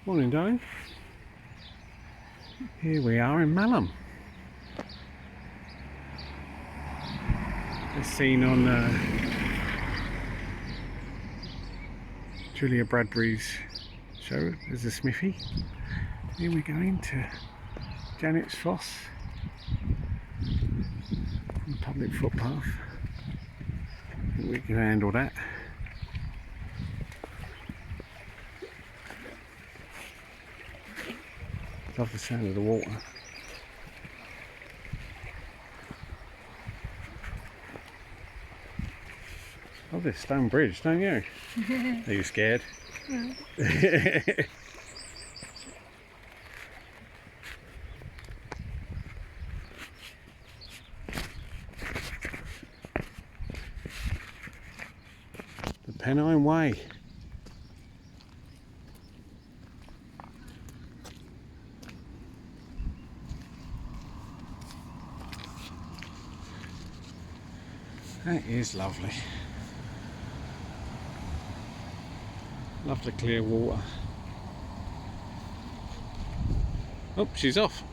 Morning, darling. Here we are in Malham. As seen on Julia Bradbury's show as a Smithy. Here we're going to Janets Foss on the public footpath. I think we can handle that. Love the sound of the water. Love this stone bridge, don't you? Are you scared? No. The Pennine Way. That is lovely. Love the clear water. Oh, she's off.